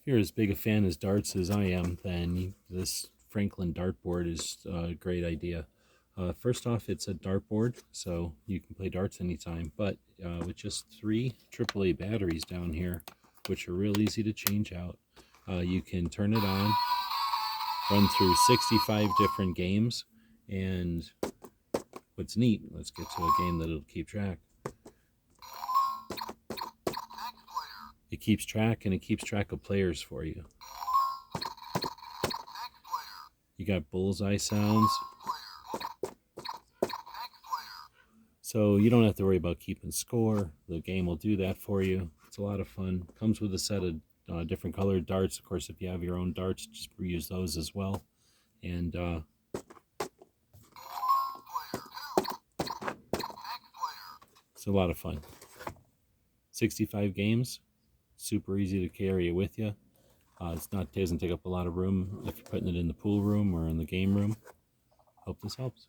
you're as big a fan as darts as I am, then this Franklin dartboard is a great idea. First off, it's a dartboard, so you can play darts anytime, but with just 3 AAA batteries down here, which are real easy to change out, you can turn it on, run through 65 different games, and what's neat, let's get to a game that'll keep track. It keeps track, and it keeps track of players for you. You got bullseye sounds. So you don't have to worry about keeping score. The game will do that for you. It's a lot of fun. Comes with a set of different colored darts. Of course, if you have your own darts, just reuse those as well. And it's a lot of fun. 65 games. Super easy to carry it with you. It doesn't take up a lot of room if you're putting it in the pool room or in the game room. Hope this helps.